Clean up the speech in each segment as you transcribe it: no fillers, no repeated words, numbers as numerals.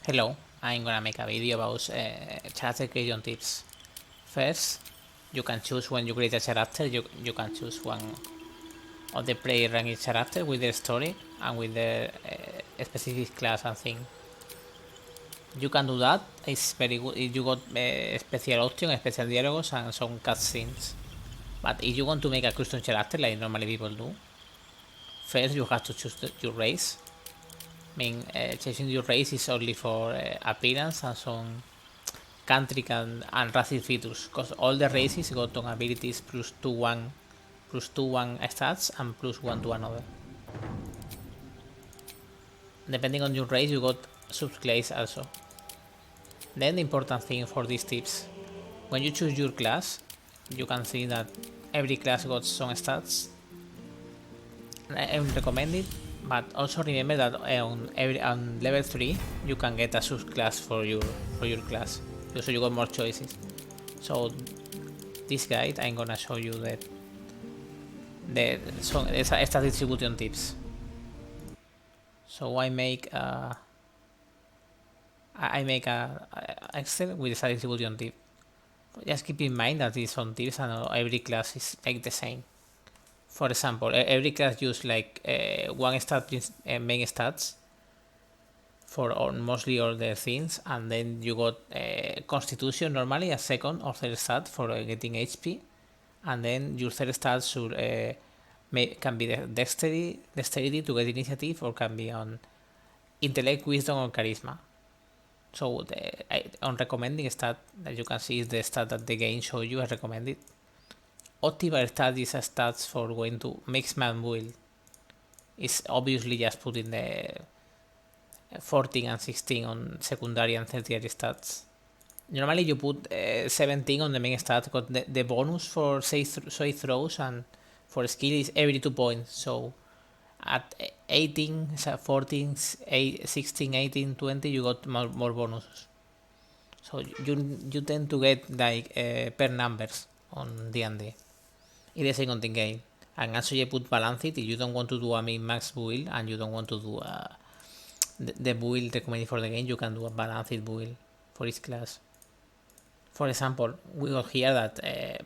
Hello, I'm gonna make a video about character creation tips. First, you can choose when you create a character, you can choose one of the player ranked character with their story and with their specific class and thing. You can do that, it's very good if you got special options, special dialogues and some cutscenes. But if you want to make a custom character like normally people do, first you have to choose your race. I mean, choosing your race is only for appearance and some country and racial features because all the races got on abilities plus 2 1 stats and plus 1 to another. Depending on your race you got subclass also. Then the important thing for these tips, when you choose your class you can see that every class got some stats. I would recommend it, but also remember that on level 3 you can get a subclass for your class, so you got more choices. So this guide I'm gonna show you that estas distribution tips. So I make a Excel with a distribution tip. Just keep in mind that these some tips and every class is like the same. For example, every class use like one stat main stats for mostly all the things, and then you got Constitution normally a second or third stat for getting HP, and then your third stat should can be the dexterity to get initiative, or can be on intellect, wisdom, or charisma. So on recommending stat that you can see is the stat that the game show you as recommended. Optimal stat is a stats for going to mix man build. It's obviously just putting the 14 and 16 on secondary and tertiary stats. Normally you put 17 on the main stat because the bonus for safe throws and for skill is every 2 points. So at 18, 14, 16, 18, 20 you got more bonuses. So you tend to get like per numbers on D&D. It is a second game. And also you put balance it if you don't want to do a min max build and you don't want to do the build recommended for the game, you can do a balanced build for each class. For example, we got here that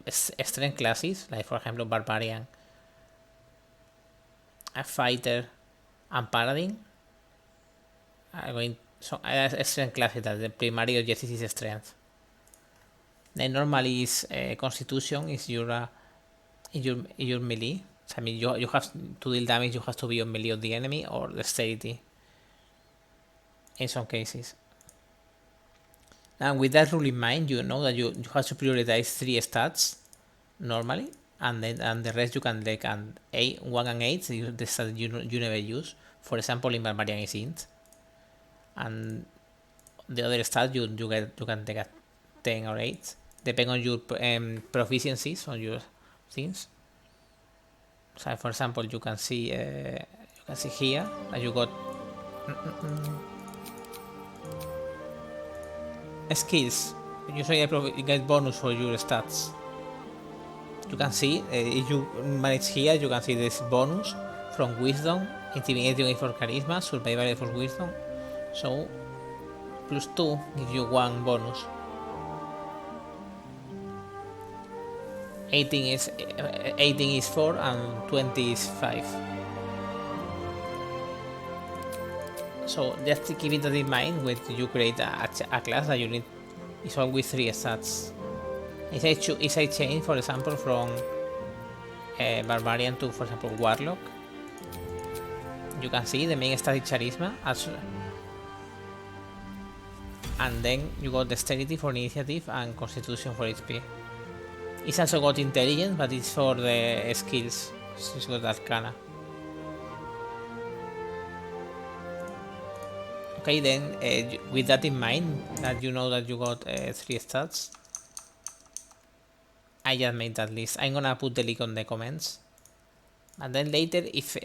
strength classes, like for example Barbarian, a Fighter, and Paladin, are going so strength classes that the primary objective is strength. Then normally is Constitution is your melee. So, I mean you have to deal damage, you have to be on melee of the enemy or dexterity in some cases. And with that rule in mind, you know that you have to prioritize 3 stats normally, and then and the rest you can take and 1 and 8 the stat you never use. For example, in Barbarian is int, and the other stat you can take a 10 or 8 depending on your proficiencies on your things. So for example, you can see here that you got skills. Usually you get bonus for your stats. You can see if you manage here, you can see this bonus from wisdom, intimidating for charisma, survival for wisdom. So plus 2 gives you 1 bonus. 18 is 4 and 20 is 5. So just keep it in mind when you create a class that you need is always 3 stats. If I change, for example, from Barbarian to, for example, Warlock, you can see the main stat is Charisma, and then you got Dexterity for Initiative and Constitution for HP. It's also got Intelligence, but it's for the skills. It's got Arcana. Okay, then with that in mind, that you know that you got 3 stats, I just made that list. I'm gonna put the link on the comments. And then later, if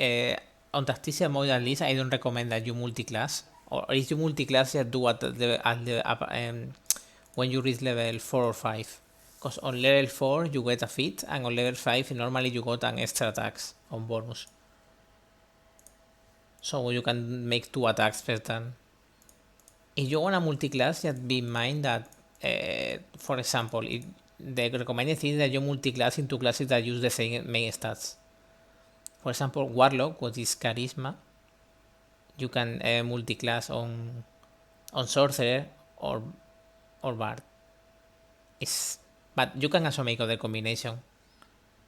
on Tactical mode at least, I don't recommend that you multiclass. Or if you multiclass, just do when you reach level 4 or 5. Because on level 4 you get a feat, and on level 5 normally you got an extra attacks on bonus. So you can make 2 attacks per turn. if you want a multi-class, just be in mind that, for example, the recommended thing is that you multi-class into classes that use the same main stats. For example, Warlock, what is Charisma, you can multi-class on Sorcerer or Bard. But you can also make other combination.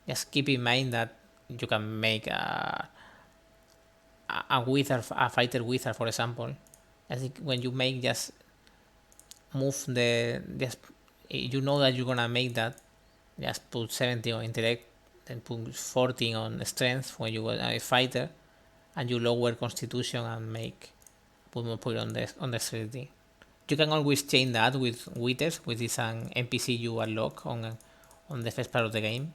Just keep in mind that you can make a wizard, a fighter wizard, for example. I think when you make, just move just you know that you're gonna make that, just put 70 on intellect, then put 14 on strength when you are a fighter, and you lower constitution and put more point on the dexterity. You can always change that with Withers, which is an NPC you unlock on the first part of the game.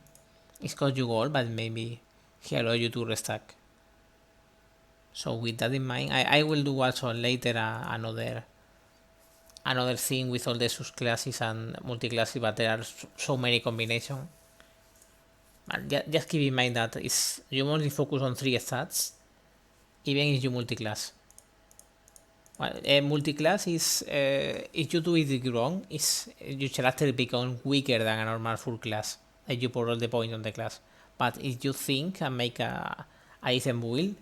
It's cost you gold, but maybe he allow you to restack. So with that in mind, I will do also later another thing with all the subclasses and multiclasses, but there are so many combinations. Just keep in mind that you only focus on 3 stats, even if you multiclass. Well, multiclass is, if you do it wrong, is your character becomes weaker than a normal full class. If you put all the point on the class. But if you think and make a decent build,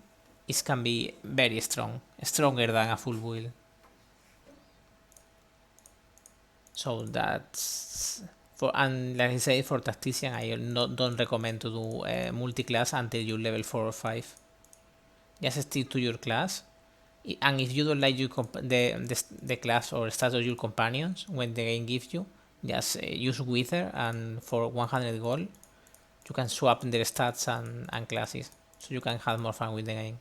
it can be very strong, stronger than a full build. So that's and like I say, for tactician, I don't recommend to do multi-class until you level 4 or 5. Just stick to your class, and if you don't like the class or stats of your companions when the game gives you, just use Wither, and for 100 gold you can swap their stats and classes, so you can have more fun with the game.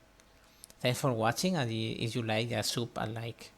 Thanks for watching, and if you like, just sub and like.